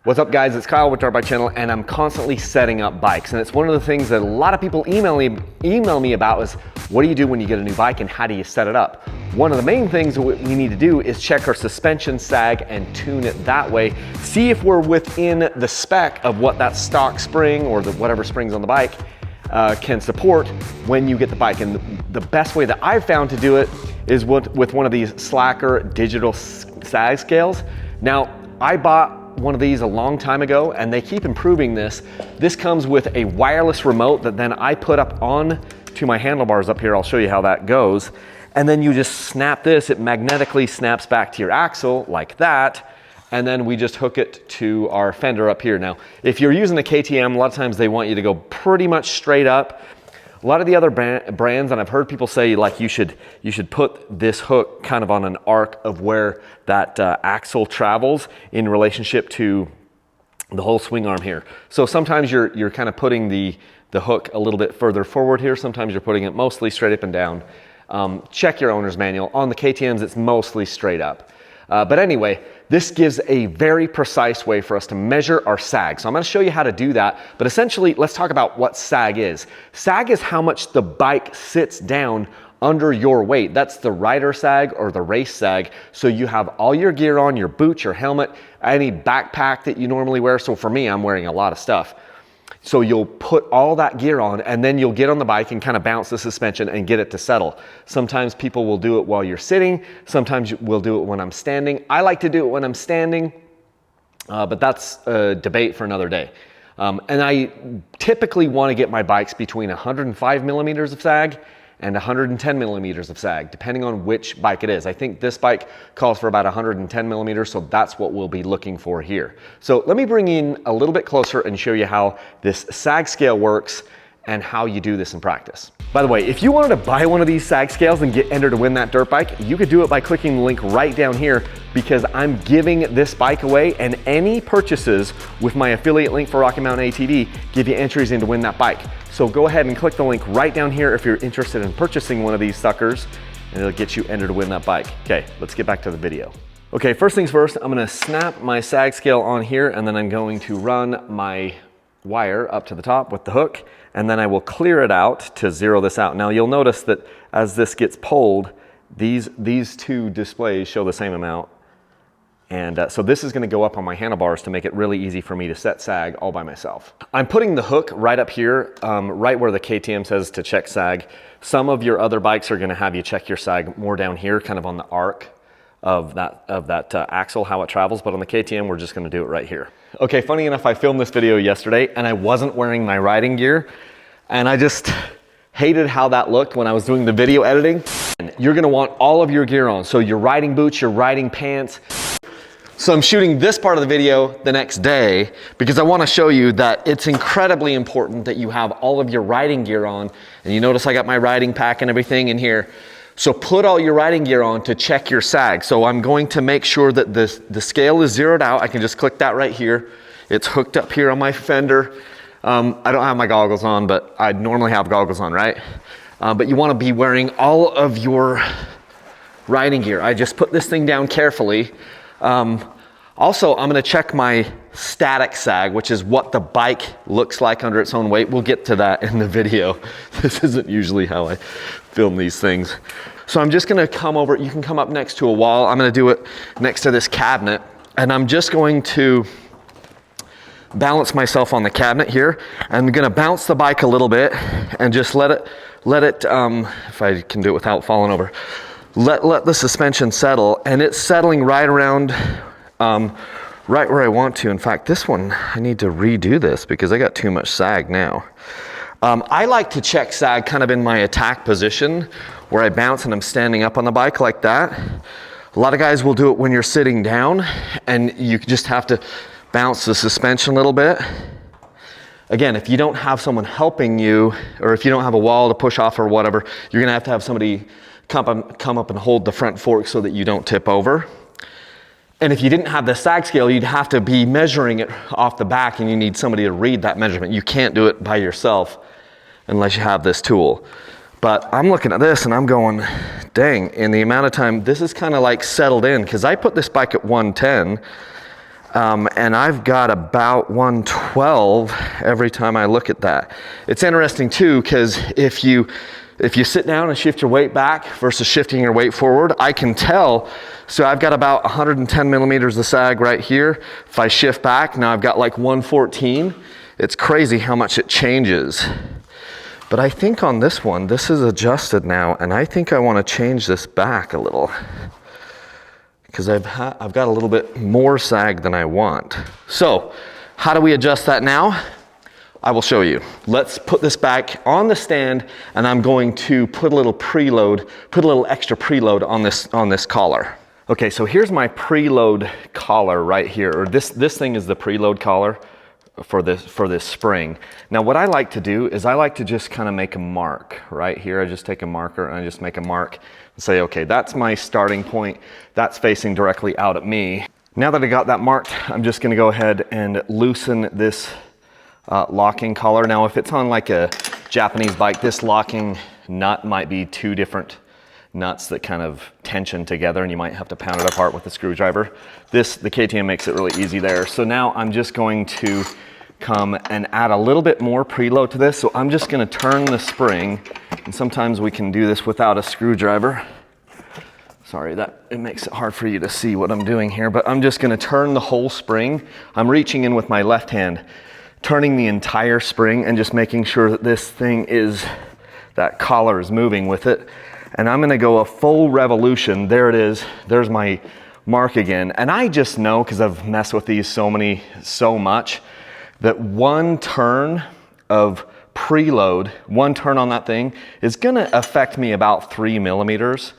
What's up guys, it's Kyle with Dirt Bike Channel, and I'm constantly setting up bikes. And it's one of the things that a lot of people email me about is, what do you do when you get a new bike and how do you set it up? One of the main things that we need to do is check our suspension sag and tune it that way. See if we're within the spec of what that stock spring or whatever springs on the bike can support when you get the bike. And the best way that I've found to do it is with one of these Slacker digital sag scales. Now, I bought one of these a long time ago and they keep improving this. This comes with a wireless remote that then I put up on to my handlebars up here. I'll show you how that goes. And then you just snap this, it magnetically snaps back to your axle like that. And then we just hook it to our fender up here. Now, if you're using a KTM, a lot of times they want you to go pretty much straight up. A lot of the other brands, and I've heard people say like you should put this hook kind of on an arc of where that axle travels in relationship to the whole swing arm here. So sometimes you're kind of putting the hook a little bit further forward here. Sometimes you're putting it mostly straight up and down. Check your owner's manual. On the KTMs, it's mostly straight up. But anyway, this gives a very precise way for us to measure our sag. So I'm gonna show you how to do that, but essentially, let's talk about what sag is. Sag is how much the bike sits down under your weight. That's the rider sag or the race sag. So you have all your gear on, your boots, your helmet, any backpack that you normally wear. So for me, I'm wearing a lot of stuff. So you'll put all that gear on and then you'll get on the bike and kind of bounce the suspension and get it to settle. Sometimes people will do it while you're sitting. Sometimes we'll do it when I'm standing. I like to do it when I'm standing, but that's a debate for another day. And I typically want to get my bikes between 105 millimeters of sag and 110 millimeters of sag, depending on which bike it is. I think this bike calls for about 110 millimeters, so that's what we'll be looking for here. So let me bring in a little bit closer and show you how this sag scale works and how you do this in practice. By the way, if you wanted to buy one of these sag scales and get entered to win that dirt bike, you could do it by clicking the link right down here because I'm giving this bike away, and any purchases with my affiliate link for Rocky Mountain ATV give you entries in to win that bike. So go ahead and click the link right down here if you're interested in purchasing one of these suckers, and it'll get you entered to win that bike. Okay, let's get back to the video. Okay, first things first, I'm gonna snap my sag scale on here, and then I'm going to run my wire up to the top with the hook, and then I will clear it out to zero this out. Now you'll notice that as this gets pulled, these two displays show the same amount. And so this is gonna go up on my handlebars to make it really easy for me to set sag all by myself. I'm putting the hook right up here, right where the KTM says to check sag. Some of your other bikes are gonna have you check your sag more down here, kind of on the arc of that axle, how it travels, but on the KTM, we're just gonna do it right here. Okay, funny enough, I filmed this video yesterday and I wasn't wearing my riding gear, and I just hated how that looked when I was doing the video editing. And you're gonna want all of your gear on. So your riding boots, your riding pants. So I'm shooting this part of the video the next day because I wanna show you that it's incredibly important that you have all of your riding gear on. And you notice I got my riding pack and everything in here. So put all your riding gear on to check your sag. So I'm going to make sure that the scale is zeroed out. I can just click that right here. It's hooked up here on my fender. I don't have my goggles on, but I normally have goggles on, right? But you wanna be wearing all of your riding gear. I just put this thing down carefully. Also, I'm gonna check my static sag, which is what the bike looks like under its own weight. We'll get to that in the video. This isn't usually how I film these things. So I'm just gonna come over, you can come up next to a wall. I'm gonna do it next to this cabinet, and I'm just going to balance myself on the cabinet here. I'm gonna bounce the bike a little bit and just let it, if I can do it without falling over, let the suspension settle, and it's settling right around, right where I want to. In fact, this one, I need to redo this because I got too much sag now. I like to check sag kind of in my attack position where I bounce and I'm standing up on the bike like that. A lot of guys will do it when you're sitting down and you just have to bounce the suspension a little bit. Again, if you don't have someone helping you, or if you don't have a wall to push off or whatever, you're gonna have somebody come up and hold the front fork so that you don't tip over. And if you didn't have the sag scale, you'd have to be measuring it off the back, and you need somebody to read that measurement. You can't do it by yourself unless you have this tool. But I'm looking at this and I'm going, dang, in the amount of time, this is kind of like settled in, because I put this bike at 110. And I've got about 112 every time I look at that. It's interesting too, because if you sit down and shift your weight back versus shifting your weight forward, I can tell. So I've got about 110 millimeters of sag right here. If I shift back, now I've got like 114. It's crazy how much it changes. But I think on this one, this is adjusted now, and I think I want to change this back a little, because I've got a little bit more sag than I want. So how do we adjust that now? I will show you. Let's put this back on the stand, and I'm going to put a little preload, put a little extra preload on this collar. Okay, so here's my preload collar right here, or this thing is the preload collar for this spring. Now what I like to do is I like to just kind of make a mark right here. I just take a marker and I just make a mark and say, okay, that's my starting point. That's facing directly out at me. Now that I got that marked, I'm just gonna go ahead and loosen this locking collar. Now if it's on like a Japanese bike, this locking nut might be two different nuts that kind of tension together, and you might have to pound it apart with a screwdriver. The KTM makes it really easy there. So now I'm just going to come and add a little bit more preload to this. So I'm just gonna turn the spring, and sometimes we can do this without a screwdriver. Sorry, it makes it hard for you to see what I'm doing here, but I'm just gonna turn the whole spring. I'm reaching in with my left hand, turning the entire spring and just making sure that this thing that collar is moving with it. And I'm gonna go a full revolution. There it is, there's my mark again. And I just know, because I've messed with these so much, that one turn of preload, one turn on that thing is gonna affect me about 3 millimeters.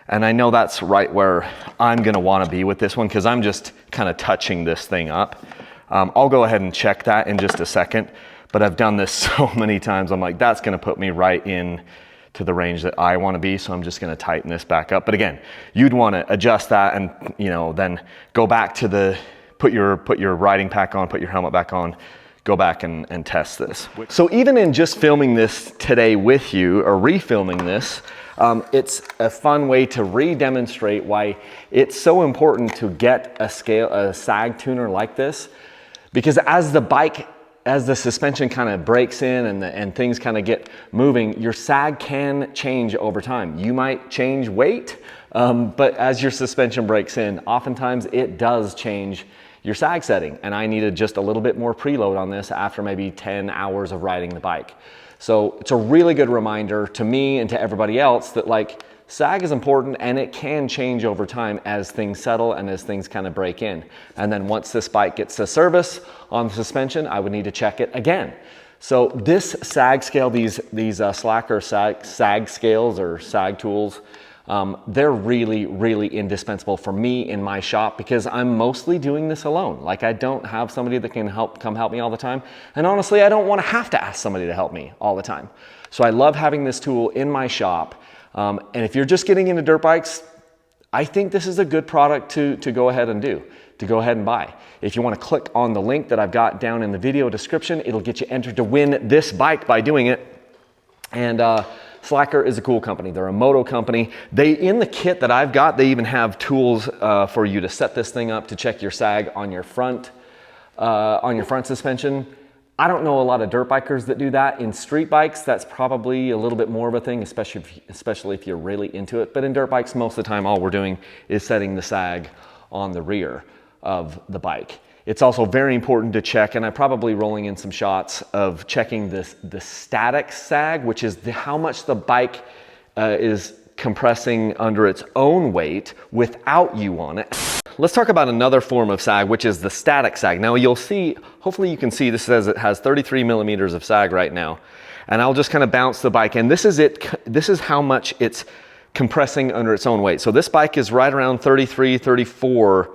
And I know that's right where I'm gonna wanna be with this one, because I'm just kind of touching this thing up. I'll go ahead and check that in just a second, but I've done this so many times, I'm like, that's gonna put me right in to the range that I want to be, so I'm just going to tighten this back up. But again, you'd want to adjust that and then go back to put your riding pack on, put your helmet back on, go back and test this. So even in just filming this today with you, or refilming this, it's a fun way to re-demonstrate why it's so important to get a sag tuner like this, because as the suspension kind of breaks in and things kind of get moving, your sag can change over time. You might change weight, but as your suspension breaks in, oftentimes it does change your sag setting. And I needed just a little bit more preload on this after maybe 10 hours of riding the bike. So it's a really good reminder to me and to everybody else that like, sag is important, and it can change over time as things settle and as things kind of break in. And then once this bike gets to service on the suspension, I would need to check it again. So this sag scale, these Slacker sag scales or sag tools, they're really, really indispensable for me in my shop, because I'm mostly doing this alone. Like, I don't have somebody that can come help me all the time. And honestly, I don't want to have to ask somebody to help me all the time. So I love having this tool in my shop. And if you're just getting into dirt bikes, I think this is a good product to go ahead and buy. If you want to click on the link that I've got down in the video description, it'll get you entered to win this bike by doing it. And Slacker is a cool company. They're a moto company. In the kit that I've got, they even have tools for you to set this thing up, to check your sag on your front suspension. I don't know a lot of dirt bikers that do that. In street bikes, that's probably a little bit more of a thing, especially if you're really into it. But in dirt bikes, most of the time, all we're doing is setting the sag on the rear of the bike. It's also very important to check, and I'm probably rolling in some shots of checking the static sag, which is how much the bike is compressing under its own weight without you on it. Let's talk about another form of sag, which is the static sag. Now you'll see, hopefully you can see, this says it has 33 millimeters of sag right now. And I'll just kind of bounce the bike, and this is how much it's compressing under its own weight. So this bike is right around 33, 34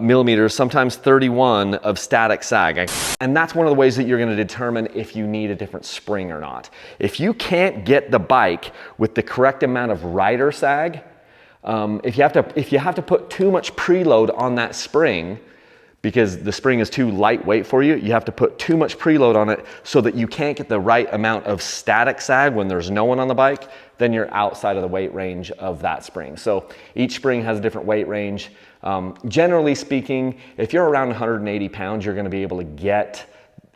millimeters, sometimes 31 of static sag. And that's one of the ways that you're going to determine if you need a different spring or not. If you can't get the bike with the correct amount of rider sag, if you have to put too much preload on that spring because the spring is too lightweight for you, you have to put too much preload on it so that you can't get the right amount of static sag when there's no one on the bike, then you're outside of the weight range of that spring. So each spring has a different weight range. Generally speaking, if you're around 180 pounds, you're gonna be able to get,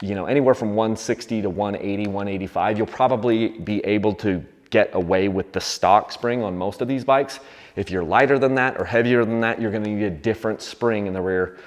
you know, anywhere from 160 to 180, 185. You'll probably be able to get away with the stock spring on most of these bikes. If you're lighter than that or heavier than that, you're gonna need a different spring in the rear,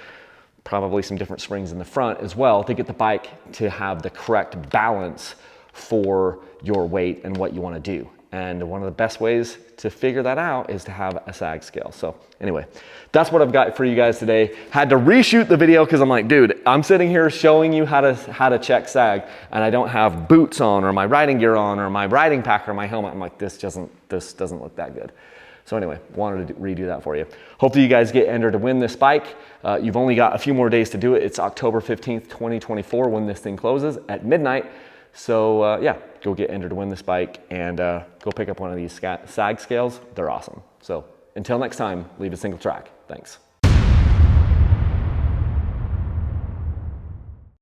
probably some different springs in the front as well to get the bike to have the correct balance for your weight and what you wanna do. And one of the best ways to figure that out is to have a sag scale. So anyway, that's what I've got for you guys today. Had to reshoot the video because I'm like, dude, I'm sitting here showing you how to check sag, and I don't have boots on or my riding gear on or my riding pack or my helmet. I'm like, this doesn't look that good. So anyway, wanted to redo that for you. Hopefully you guys get entered to win this bike. You've only got a few more days to do it. It's October 15th, 2024 when this thing closes at midnight. So yeah, go get entered to win this bike and go pick up one of these sag scales. They're awesome. So until next time, leave a single track. Thanks.